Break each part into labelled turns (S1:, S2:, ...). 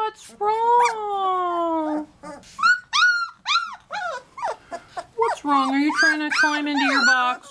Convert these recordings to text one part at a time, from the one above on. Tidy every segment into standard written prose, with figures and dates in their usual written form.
S1: What's wrong? What's wrong? Are you trying to climb into your box?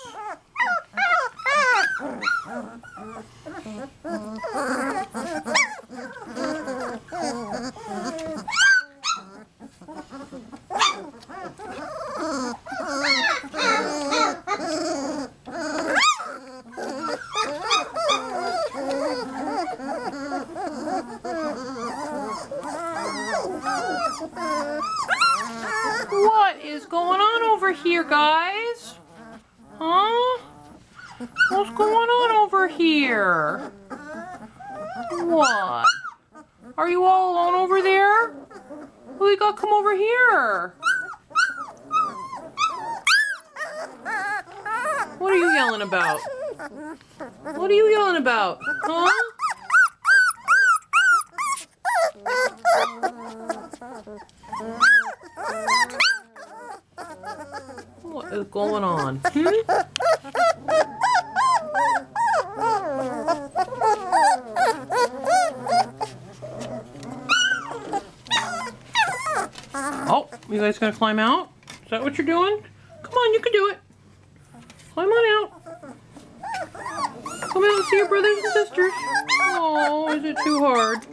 S1: What is going on over here, guys? Huh? What's going on over here? What? Are you all alone over there? Who you got come over here? What are you yelling about? What are you yelling about? Huh? What is going on? Oh, you guys gonna climb out? Is that what you're doing? Come on, you can do it. Climb on out. Come out and see your brothers and sisters. Oh, is it too hard?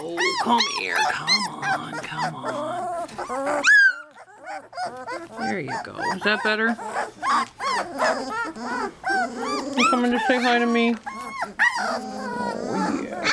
S1: Oh, come here. Come on. There you go. Is that better? Can someone just say hi to me? Oh, yeah.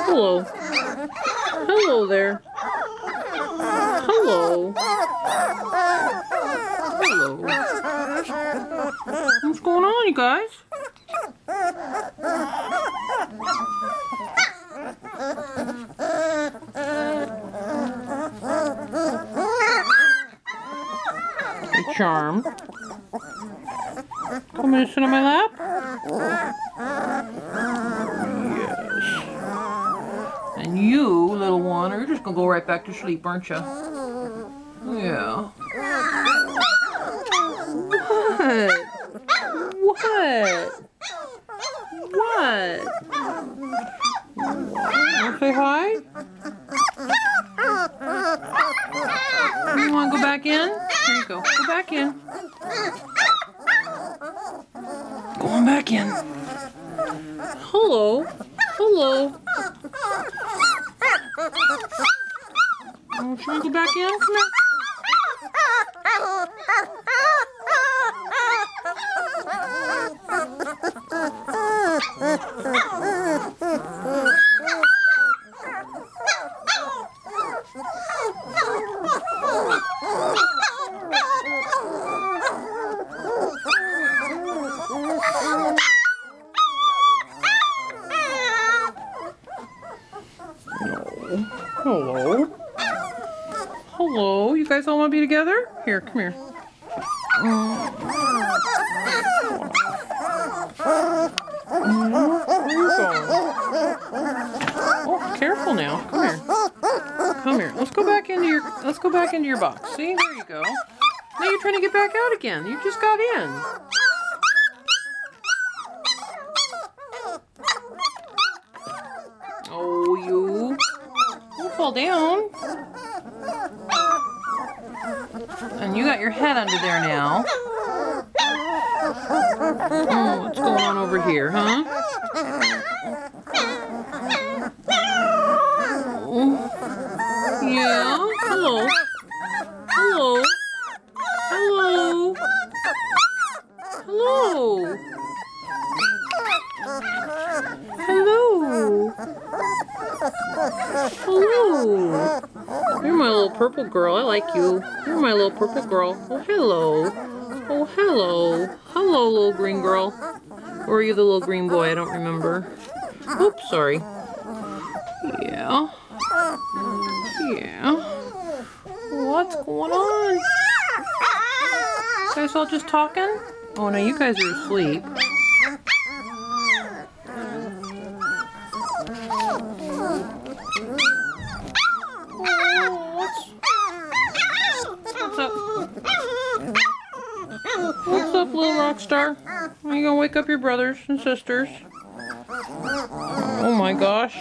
S1: Hello. Hello there. Hello. Hello. What's going on, you guys? Hey, Charm. Come and sit on my lap? And you, little one, are just gonna go right back to sleep, aren't you? Yeah. What? What? Wanna say hi? You wanna go back in? Here you go. Go back in. Going back in. Hello. Hello. Oh, should we go back in? Come here. Hello. Hello. You guys all want to be together? Here, come here. Where are you going? Oh, careful now. Come here. Come here. Let's go back into your box. See? There you go. Now you're trying to get back out again. You just got in. Oh, you. Don't fall down. And you got your head under there now. Oh, what's going on over here, huh? Oh. Yeah? Hello. Hello. Hello. Hello. Hello. Hello. You're my little purple girl. I like you. You're my little purple girl. Oh, hello. Oh, hello. Hello, little green girl. Or are you the little green boy? I don't remember. Oops, sorry. Yeah. Yeah. What's going on? You guys all just talking? Oh, no, you guys are asleep. What's up, little rock star? Are you gonna wake up your brothers and sisters? Oh my gosh.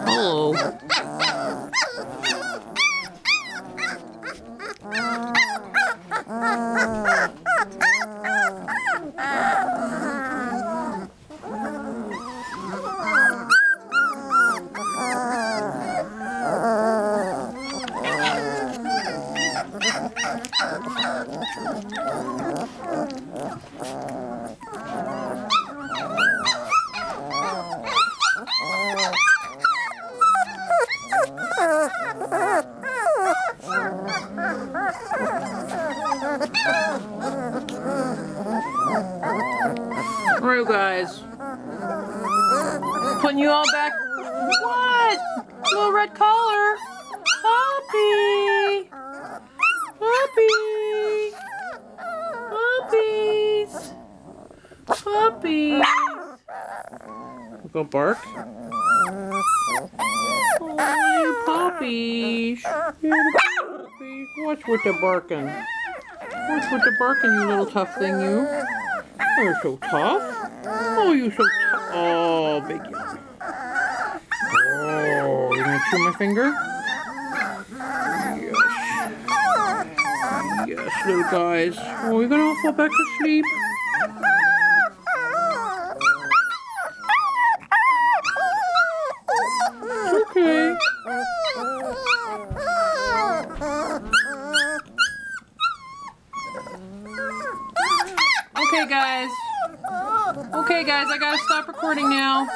S1: Hello. Alright guys, putting you all back. What? Little red collar. Puppy. Puppy. Puppies. Puppies. Go bark. Oh, you puppies. You puppies. Watch what they're barking. Watch what they're barking, you little tough thing, you. You're so tough. Oh, you're so tough. Oh, big yummy. Oh, you gonna chew my finger? Yes. Yes, little guys. Oh, you're gonna all fall back to sleep. It's okay. Okay, guys. Okay, guys, I gotta stop recording now.